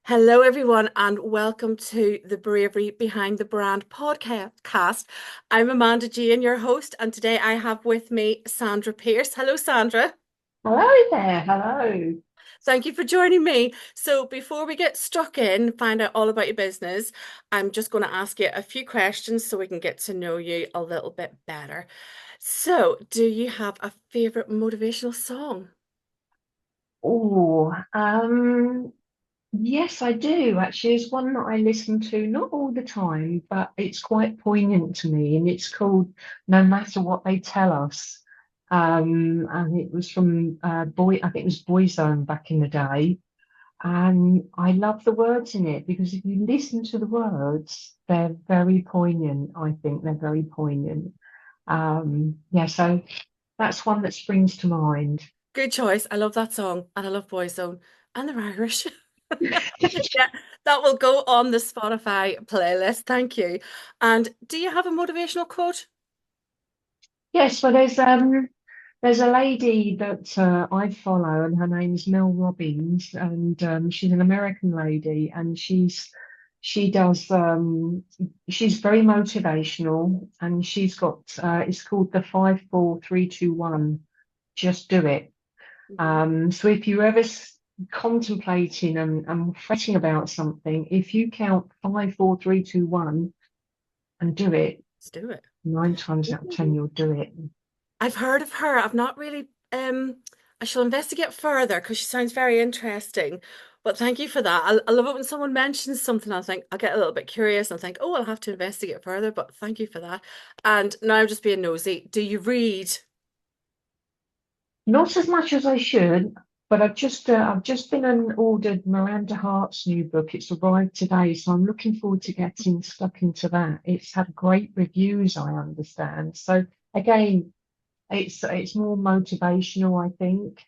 Hello, everyone, and welcome to the Bravery Behind the Brand podcast. I'm Amanda Jean, your host, and today I have with me Sandra Pierce. Hello, Sandra. Hello there. Hello. Thank you for joining me. So, before we get stuck in, find out all about your business, I'm just going to ask you a few questions so we can get to know you a little bit better. So, do you have a favorite motivational song? Oh, yes, I do. Actually, it's one that I listen to not all the time, but it's quite poignant to me, and it's called "No Matter What They Tell Us." And it was from I think it was Boyzone back in the day, and I love the words in it because if you listen to the words, they're very poignant. I think they're very poignant. Yeah, so that's one that springs to mind. Good choice. I love that song, and I love Boyzone, and they're Irish. Yeah, that will go on the Spotify playlist. Thank you. And do you have a motivational quote? Yes, well, there's a lady that I follow, and her name is Mel Robbins, and she's an American lady, and she does she's very motivational, and she's got it's called the 5 4 3 2 1. Just do it. Mhm. So if you're ever contemplating and fretting about something, if you count 5 4 3 2 1 and do it, Let's do it. 9 times out of 10 you'll do it. I've heard of her. I've not really I shall investigate further because she sounds very interesting. But thank you for that. I love it when someone mentions something. I think I'll get a little bit curious and think, oh, I'll have to investigate further. But thank you for that. And now I'm just being nosy. Do you read? Not as much as I should, but I've just been and ordered Miranda Hart's new book. It's arrived today, so I'm looking forward to getting stuck into that. It's had great reviews, I understand. So again, it's more motivational, I think.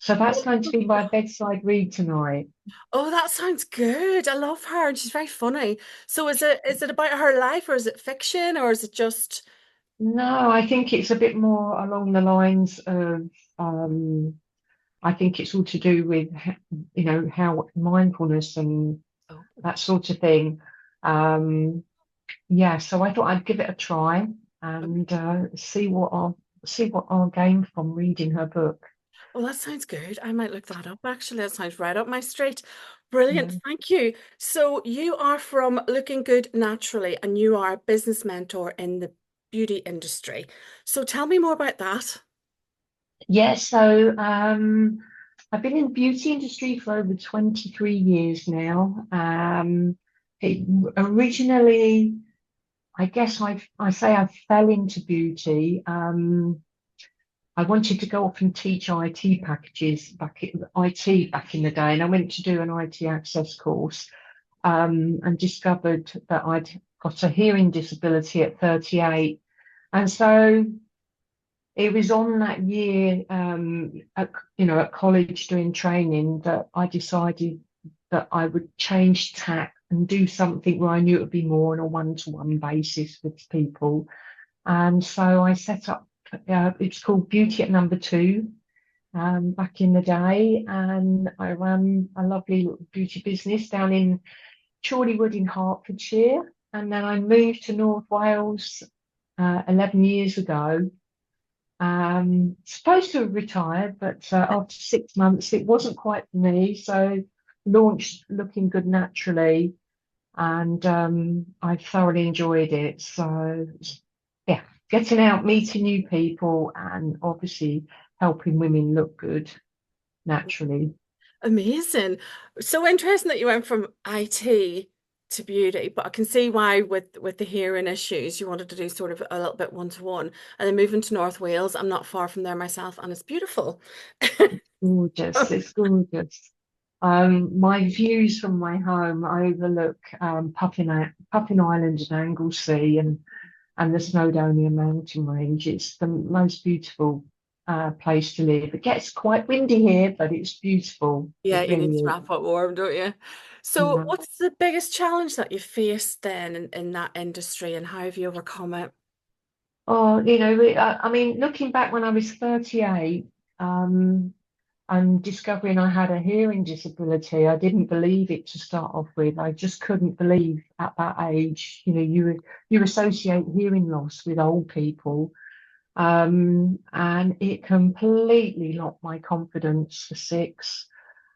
So that's going to be my bedside read tonight. Oh, that sounds good. I love her and she's very funny. So is it about her life or is it fiction or is it just No, I think it's a bit more along the lines of um, I think it's all to do with how mindfulness and oh, that sort of thing. Um, yeah, so I thought I'd give it a try and see what I'll gain from reading her book. oh, that sounds good. I might look that up actually. That sounds right up my street. Brilliant. Yeah. Thank you. So you are from Looking Good Naturally and you are a business mentor in the beauty industry. So tell me more about that. Yeah, so I've been in the beauty industry for over 23 years now. It originally, I guess I say I fell into beauty. I wanted to go off and teach IT back in the day, and I went to do an IT access course, and discovered that I'd got a hearing disability at 38. And so it was on that year, at college doing training, that I decided that I would change tack and do something where I knew it would be more on a one-to-one basis with people. And so I set up, it's called Beauty at Number Two, back in the day. And I ran a lovely little beauty business down in Chorleywood in Hertfordshire. And then I moved to North Wales 11 years ago. Supposed to have retired, but after 6 months, it wasn't quite for me. So launched Looking Good Naturally, and I thoroughly enjoyed it. So yeah, getting out, meeting new people, and obviously helping women look good naturally. Amazing. So interesting that you went from IT to beauty, but I can see why with the hearing issues you wanted to do sort of a little bit one-to-one. And then moving to North Wales, I'm not far from there myself, and it's beautiful. Gorgeous, it's gorgeous. My views from my home overlook Puffin Island and Anglesey and the Snowdonia mountain range. It's the most beautiful place to live. It gets quite windy here, but it's beautiful. Yeah, It you need to really is. wrap up warm, don't you? So, Yeah. what's the biggest challenge that you faced then in that industry, and how have you overcome it? Oh, I mean, looking back when I was 38, um, and discovering I had a hearing disability. I didn't believe it to start off with. I just couldn't believe at that age, you associate hearing loss with old people. And it completely knocked my confidence for six.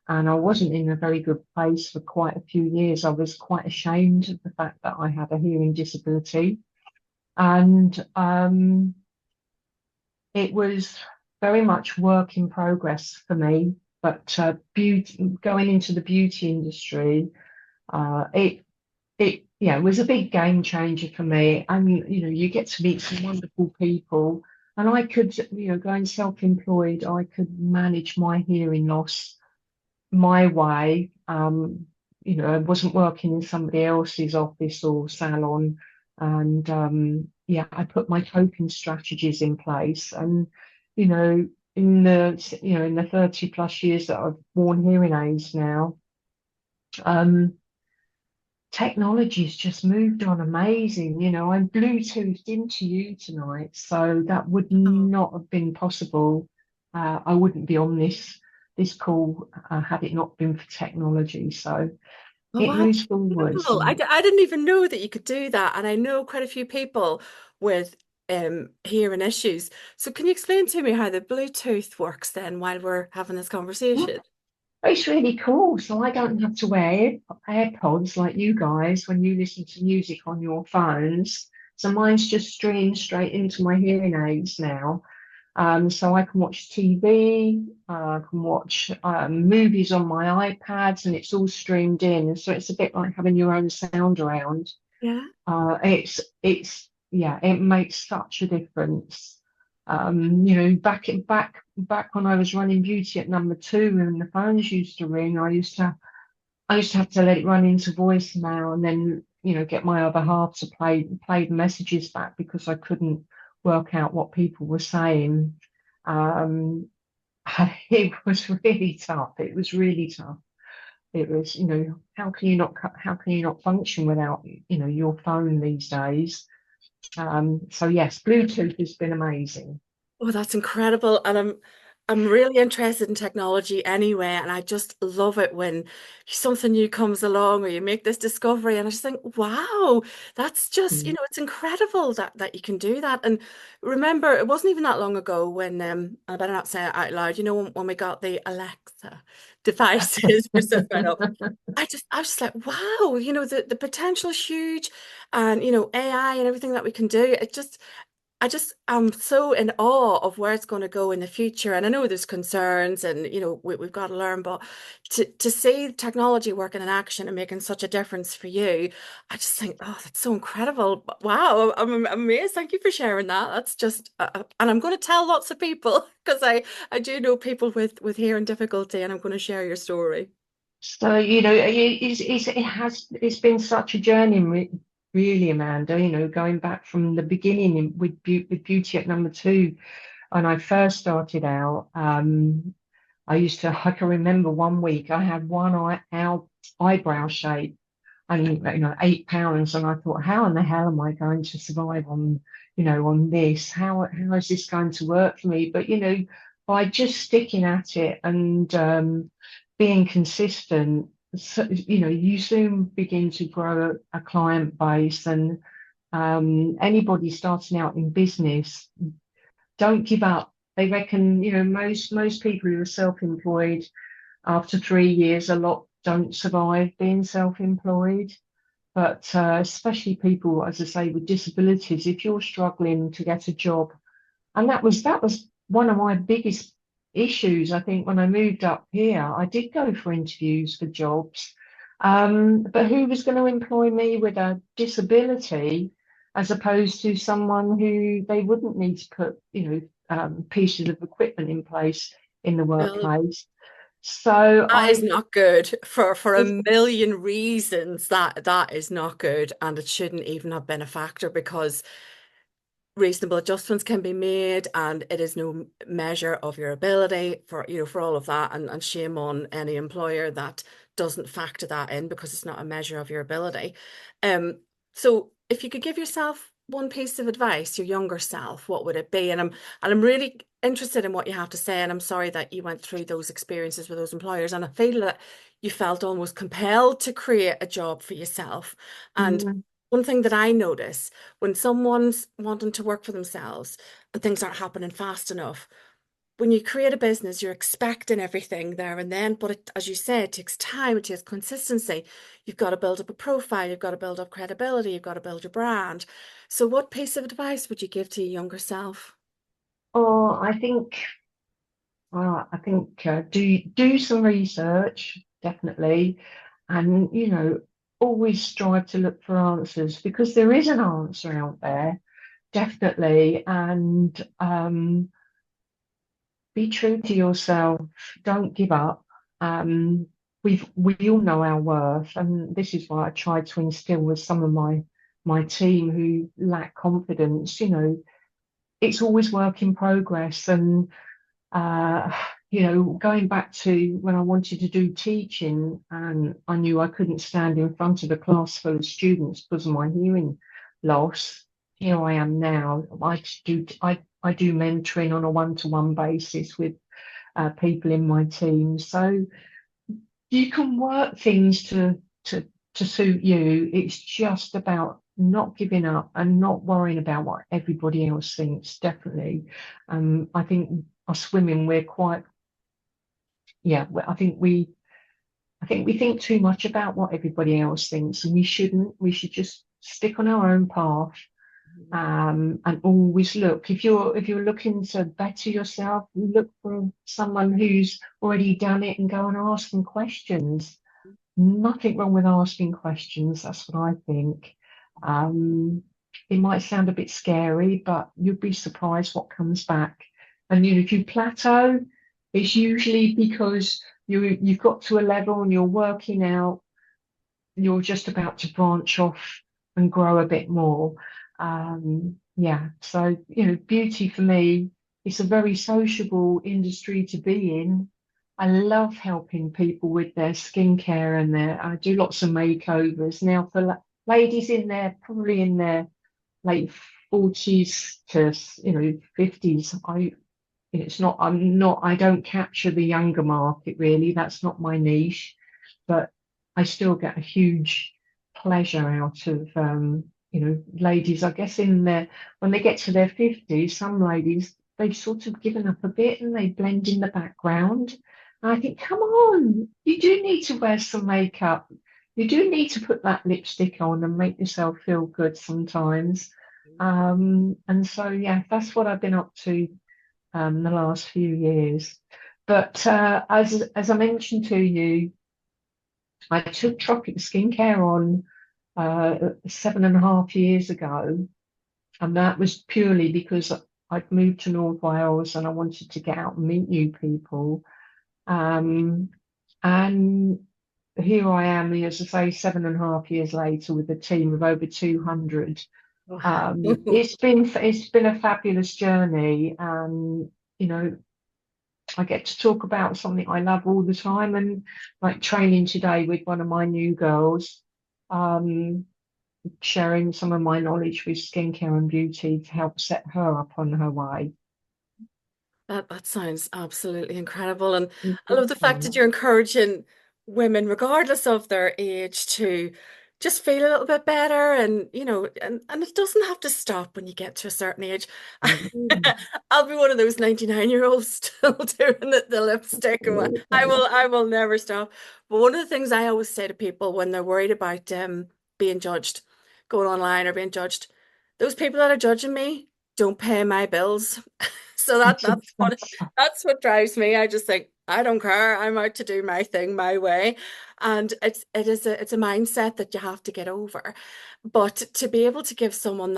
And I wasn't in a very good place for quite a few years. I was quite ashamed of the fact that I had a hearing disability. And it was very much work in progress for me. But going into the beauty industry, it was a big game changer for me. And you get to meet some wonderful people. And I could, going self-employed, I could manage my hearing loss my way. I wasn't working in somebody else's office or salon. And yeah, I put my coping strategies in place. And, you know, in the 30 plus years that I've worn hearing aids now, um, technology's just moved on amazing. I'm Bluetoothed into you tonight, so that would Oh, not have been possible. I wouldn't be on this call had it not been for technology. So oh, it wow, that's moves forwards. incredible. And I didn't even know that you could do that. And I know quite a few people with hearing issues. So can you explain to me how the Bluetooth works then while we're having this yeah, conversation? it's really cool. So I don't have to wear AirPods like you guys when you listen to music on your phones. So mine's just streamed straight into my hearing aids now. So I can watch TV, I can watch movies on my iPads, and it's all streamed in. So it's a bit like having your own sound around. Yeah. Yeah, it makes such a difference. Back when I was running beauty at number two, and the phones used to ring, I used to have to let it run into voicemail and then, get my other half to play the messages back because I couldn't work out what people were saying. Um, it was really tough. It was really tough. It was, how can you not function without, your phone these days? So yes, Bluetooth has been amazing. Oh, that's incredible. And I'm really interested in technology anyway, and I just love it when something new comes along or you make this discovery and I just think, wow, that's just, Mm. it's incredible that you can do that. And remember, it wasn't even that long ago when I better not say it out loud, when we got the Alexa devices for stuff right up. I was just like, wow, the potential is huge and AI and everything that we can do. I just am so in awe of where it's going to go in the future. And I know there's concerns and we've got to learn, but to see technology working in action and making such a difference for you, I just think, oh, that's so incredible. Wow, I'm amazed. Thank you for sharing that. That's just and I'm going to tell lots of people because I do know people with hearing difficulty and I'm going to share your story. So, it's been such a journey, really, Amanda, going back from the beginning with beauty at number two. When I first started out, I can remember one week I had our eyebrow shape and, 8 pounds. And I thought, how in the hell am I going to survive on this? How is this going to work for me? But, by just sticking at it and being consistent, so, you soon begin to grow a client base. And anybody starting out in business, don't give up. They reckon, most people who are self-employed after 3 years, a lot don't survive being self-employed. But especially people, as I say, with disabilities, if you're struggling to get a job, and that was one of my biggest issues. I think when I moved up here, I did go for interviews for jobs, but who was going to employ me with a disability as opposed to someone who they wouldn't need to put, pieces of equipment in place in the Well, workplace. So that is I not good for a million reasons. That is not good, and it shouldn't even have been a factor because reasonable adjustments can be made and it is no measure of your ability for all of that and shame on any employer that doesn't factor that in because it's not a measure of your ability. So if you could give yourself one piece of advice, your younger self, what would it be? And I'm really interested in what you have to say, and I'm sorry that you went through those experiences with those employers. And I feel that you felt almost compelled to create a job for yourself. And Mm. one thing that I notice when someone's wanting to work for themselves and things aren't happening fast enough, when you create a business, you're expecting everything there and then. But it, as you say, it takes time, it takes consistency. You've got to build up a profile, you've got to build up credibility, you've got to build your brand. So, what piece of advice would you give to your younger self? Or I think do some research, definitely, and always strive to look for answers because there is an answer out there, definitely. And be true to yourself. Don't give up. Um, we all know our worth, and this is why I try to instill with some of my team who lack confidence. It's always work in progress, and uh, going back to when I wanted to do teaching and I knew I couldn't stand in front of a class full of students because of my hearing loss. Here I am now. I do mentoring on a one-to-one basis with people in my team. So you can work things to suit you. It's just about not giving up and not worrying about what everybody else thinks, definitely. I think us women, we're quite, yeah, I think we think too much about what everybody else thinks, and we shouldn't. We should just stick on our own path, and always look. If you're looking to better yourself, look for someone who's already done it and go and ask them questions. Nothing wrong with asking questions. That's what I think. Um, it might sound a bit scary, but you'd be surprised what comes back. And if you plateau, it's usually because you've got to a level and you're working out, you're just about to branch off and grow a bit more. Yeah, so beauty for me is a very sociable industry to be in. I love helping people with their skincare and I do lots of makeovers now for ladies in their probably in their late 40s to 50s. I don't capture the younger market really. That's not my niche, but I still get a huge pleasure out of ladies. I guess when they get to their 50s, some ladies they've sort of given up a bit and they blend in the background. And I think, come on, you do need to wear some makeup. You do need to put that lipstick on and make yourself feel good sometimes. And so, yeah, that's what I've been up to the last few years. But as I mentioned to you, I took Tropic Skincare on 7.5 years ago, and that was purely because I'd moved to North Wales and I wanted to get out and meet new people. Um, and here I am, as I say, 7.5 years later with a team of over 200. Wow. It's been a fabulous journey, and I get to talk about something I love all the time, and like training today with one of my new girls, um, sharing some of my knowledge with skincare and beauty to help set her up on her way. That sounds absolutely incredible. And I love Mhm. the fact that you're encouraging women, regardless of their age, to just feel a little bit better. And, and it doesn't have to stop when you get to a certain age. Mhm. I'll be one of those 99-year-olds still doing the lipstick and what I will never stop. But one of the things I always say to people when they're worried about being judged, going online or being judged, those people that are judging me don't pay my bills. So that's what drives me. I just think I don't care. I'm out to do my thing my way, and it's a mindset that you have to get over. But to be able to give someone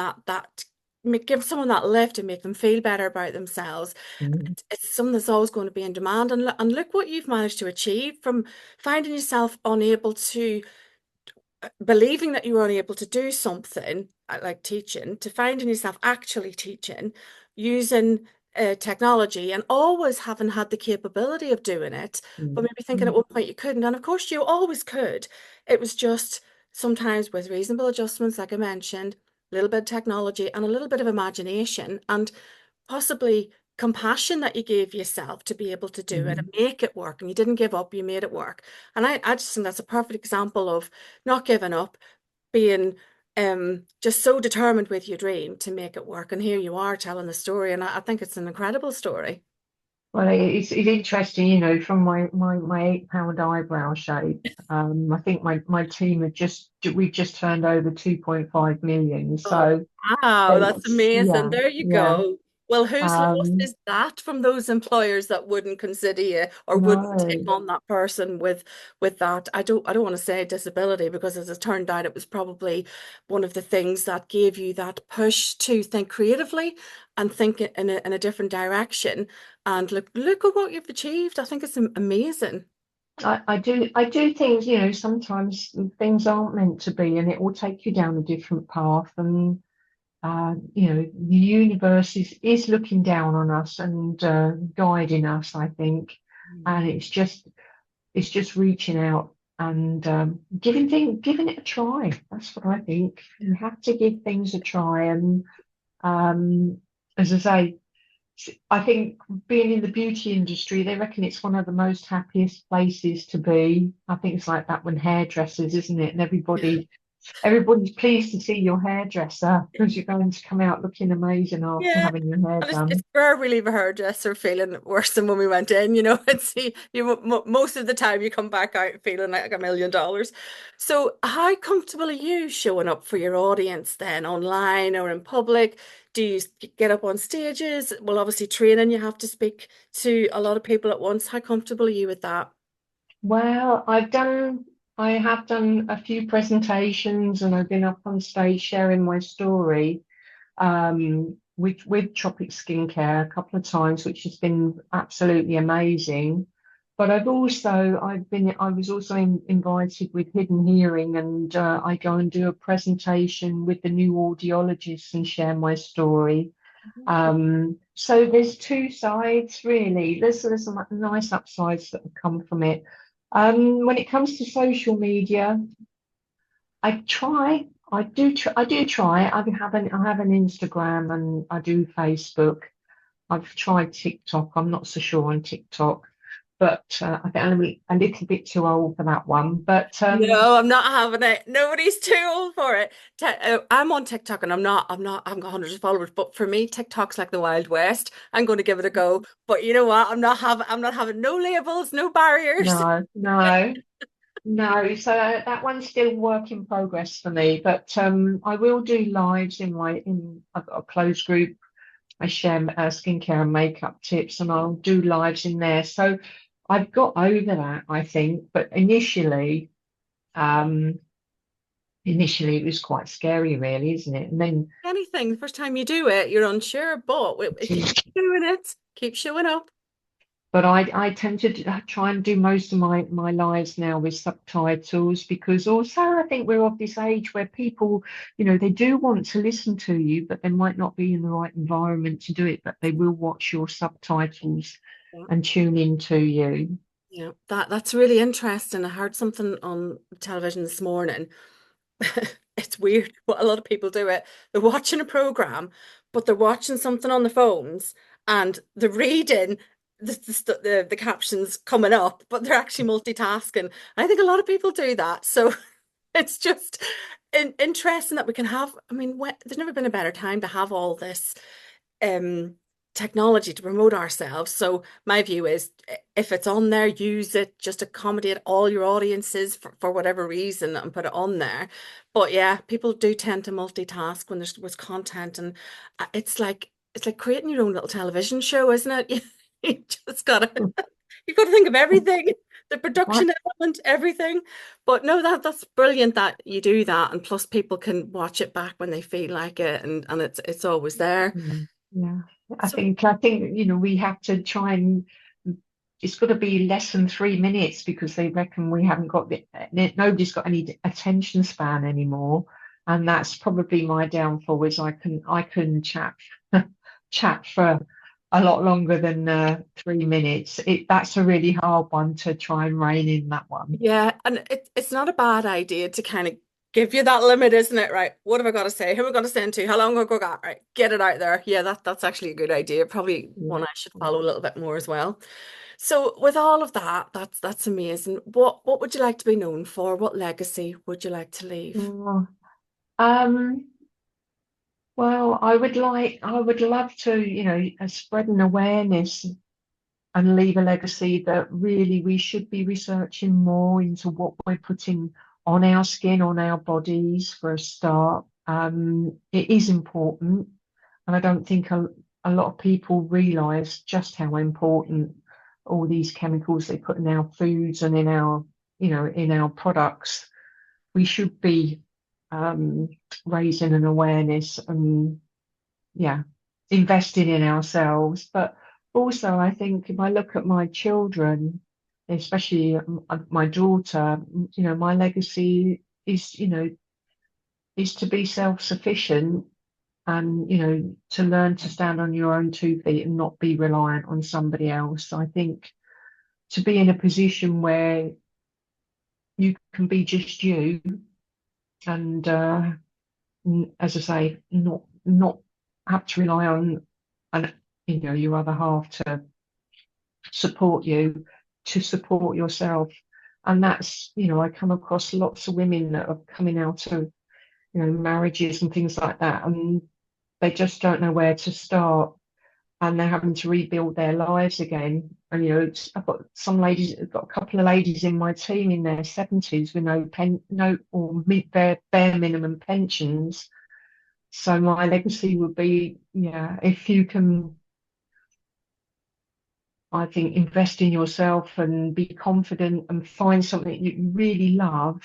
give someone that lift and make them feel better about themselves, Mhm. it's something that's always going to be in demand. And look what you've managed to achieve from finding yourself unable to believing that you were only able to do something like teaching to finding yourself actually teaching using technology and always having had the capability of doing it, but Mhm. maybe thinking at one point you couldn't. And of course, you always could. It was just sometimes with reasonable adjustments, like I mentioned, a little bit of technology and a little bit of imagination, and possibly compassion that you gave yourself to be able to do it and Mm. make it work. And you didn't give up, you made it work. And I just think that's a perfect example of not giving up, being just so determined with your dream to make it work. And here you are telling the story. And I think it's an incredible story. Well, it's interesting, from my £8 eyebrow shape. I think my team we've just turned over 2.5 million. Oh, So wow, that's it's, amazing. yeah, There you yeah. go. Well, whose loss Um, is that from those employers that wouldn't consider you or wouldn't take no, on that person with that? I don't want to say disability because as it turned out, it was probably one of the things that gave you that push to think creatively and think in a different direction. And look at what you've achieved. I think it's amazing. I do think, sometimes things aren't meant to be, and it will take you down a different path. And the universe is looking down on us and guiding us, I think. And it's just reaching out and giving it a try. That's what I think. You have to give things a try. And um, as I say, I think being in the beauty industry, they reckon it's one of the most happiest places to be. I think it's like that when hairdressers, isn't it? And everybody's pleased to see your hairdresser because you're going to come out looking amazing after Yeah. having your hair And it's done. rare we leave a hairdresser feeling worse than when we went in, you know. It's most of the time you come back out feeling like $1 million. So how comfortable are you showing up for your audience then online or in public? Do you get up on stages? Well, obviously training, you have to speak to a lot of people at once. How comfortable are you with that? Well, I have done a few presentations and I've been up on stage sharing my story with Tropic Skincare a couple of times, which has been absolutely amazing. But I was also invited with Hidden Hearing, and I go and do a presentation with the new audiologists and share my story. So there's two sides really. There's some nice upsides that have come from it. When it comes to social media, I try. I do. I do try. I have an Instagram and I do Facebook. I've tried TikTok. I'm not so sure on TikTok, but I think I'm a little bit too old for that one. But No, I'm not having it. Nobody's too old for it. I'm on TikTok and I haven't got hundreds of followers, but for me, TikTok's like the Wild West. I'm going to give it a go. But you know what? I'm not having no labels, no barriers. no, no. No, so that one's still work in progress for me. But I will do lives in. I've got a closed group. I share skincare and makeup tips, and I'll do lives in there. So I've got over that, I think. But um, initially it was quite scary, really, isn't it? And then Anything, the first time you do it, you're unsure, but if you keep doing it, keep showing up. But I tend to try and do most of my lives now with subtitles because also I think we're of this age where people, they do want to listen to you, but they might not be in the right environment to do it, but they will watch your subtitles Yeah. and tune into you. Yeah, that's really interesting. I heard something on television this morning. It's weird, but a lot of people do it. They're watching a program, but they're watching something on the phones and they're reading the captions coming up, but they're actually multitasking. I think a lot of people do that. So it's just interesting that we can have, I mean, there's never been a better time to have all this um technology to promote ourselves. So my view is if it's on there, use it, just accommodate all your audiences for whatever reason and put it on there. But yeah, people do tend to multitask when there's content and it's like creating your own little television show, isn't it? You just gotta you've got to think of everything, the Right? production element, everything. But no, that's brilliant that you do that. And plus people can watch it back when they feel like it and it's always there. Mm, yeah. I So think I think we have to try and it's got to be less than 3 minutes because they reckon we haven't got nobody's got any attention span anymore, and that's probably my downfall is I can chat for a lot longer than 3 minutes. That's a really hard one to try and rein in that one. yeah, and it's not a bad idea to kind of give you that limit, isn't it? Right. What have I got to say? Who am I going to send to? How long have I got? Right. Get it out there. Yeah, that's actually a good idea. Probably one I should follow a little bit more as well. So with all of that, that's amazing. What would you like to be known for? What legacy would you like to leave? Oh, um, well, I would love to, spread an awareness and leave a legacy that really we should be researching more into what we're putting on our skin, on our bodies for a start. It is important, and I don't think a lot of people realize just how important all these chemicals they put in our foods and in our, in our products. We should be um, raising an awareness and yeah, investing in ourselves. But also, I think if I look at my children, especially my daughter, my legacy is, is to be self-sufficient and, to learn to stand on your own 2 feet and not be reliant on somebody else. I think to be in a position where you can be just you and, as I say, not have to rely on an your other half to support you, to support yourself. And that's, I come across lots of women that are coming out of, marriages and things like that, and they just don't know where to start, and they're having to rebuild their lives again. And I've got some ladies, I've got a couple of ladies in my team in their 70s with no or bare minimum pensions. So my legacy would be, yeah, if you can, I think, invest in yourself and be confident and find something you really love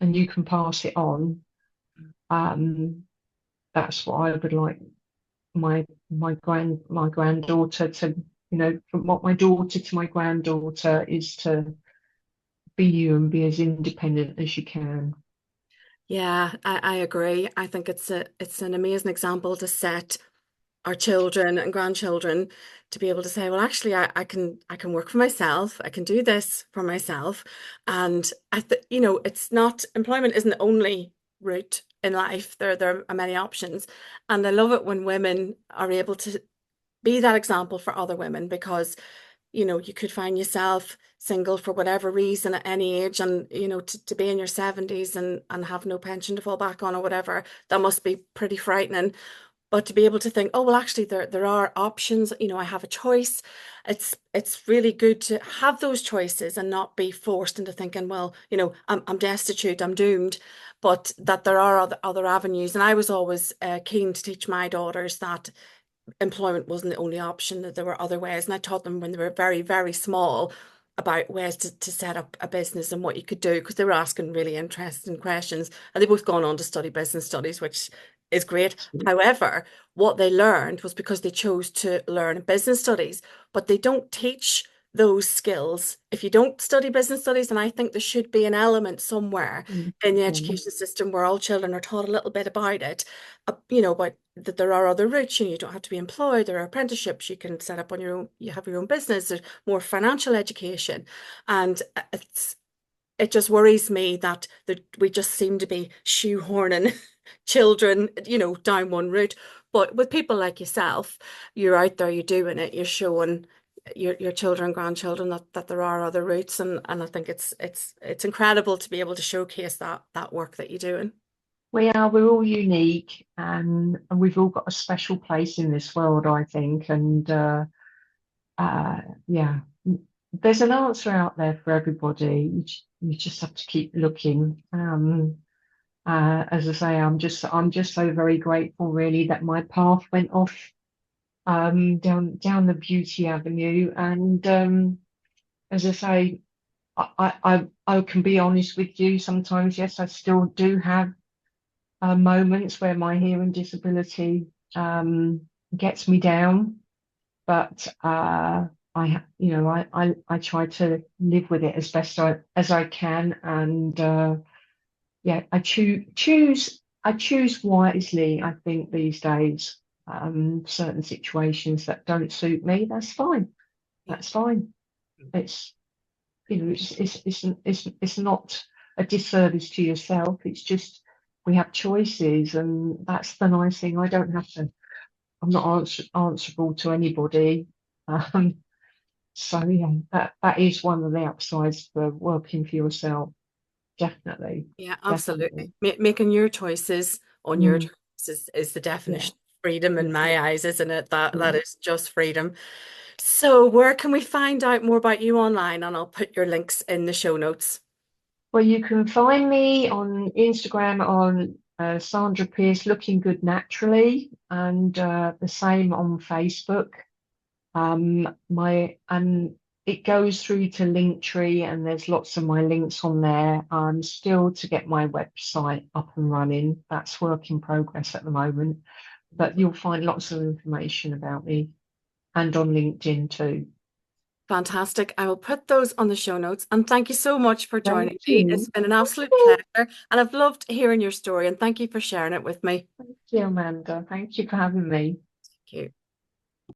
and you can pass it on. Um, that's what I would like my granddaughter to, from what my daughter to my granddaughter is to be you and be as independent as you can. Yeah, I agree. I think it's an amazing example to set our children and grandchildren to be able to say, well, actually, I can work for myself. I can do this for myself. And it's not employment isn't the only route in life. There are many options. And I love it when women are able to be that example for other women because you could find yourself single for whatever reason at any age and to be in your 70s and have no pension to fall back on or whatever, that must be pretty frightening. But to be able to think, oh well, actually there are options, I have a choice. It's really good to have those choices and not be forced into thinking, well, I'm destitute, I'm doomed, but that there are other avenues. And I was always keen to teach my daughters that employment wasn't the only option, that there were other ways. And I taught them when they were very, very small about ways to set up a business and what you could do because they were asking really interesting questions. And they both gone on to study business studies, which is great. However, what they learned was because they chose to learn business studies, but they don't teach those skills if you don't study business studies. And I think there should be an element somewhere Mm, in the mm, education system where all children are taught a little bit about it, about that there are other routes. You don't have to be employed. There are apprenticeships you can set up on your own. You have your own business. There's more financial education, and it just worries me that we just seem to be shoehorning children, down one route. But with people like yourself, you're out there, you're doing it, you're showing your children, grandchildren that there are other routes, and I think it's incredible to be able to showcase that work that you're doing. we're all unique and we've all got a special place in this world, I think. And uh, yeah, there's an answer out there for everybody. You just have to keep looking. As I say, I'm just so very grateful, really, that my path went off down the beauty avenue. And as I say, I can be honest with you. Sometimes, yes, I still do have moments where my hearing disability gets me down, but I try to live with it as best as I can, and yeah, I choose wisely. I think these days, certain situations that don't suit me, that's fine. Yeah. That's fine. It's it's not a disservice to yourself. It's just we have choices, and that's the nice thing. I don't have to. I'm not answerable to anybody. Um, so yeah, that is one of the upsides for working for yourself. Definitely, Yeah, definitely. absolutely. Making your choices on your Mm, terms is the yeah, definition of freedom in yeah, my eyes, isn't it? That yeah. is just freedom. So where can we find out more about you online? And I'll put your links in the show notes. Well, you can find me on Instagram on Sandra Pierce, looking good naturally, and the same on Facebook. My and it goes through to Linktree, and there's lots of my links on there. I'm still to get my website up and running. That's work in progress at the moment, but you'll find lots of information about me and on LinkedIn too. Fantastic. I will put those on the show notes. And thank you so much for Thank joining me. It's you. been an absolute Okay. pleasure. And I've loved hearing your story. And thank you for sharing it with me. Thank you, Amanda. Thank you for having me. Thank you.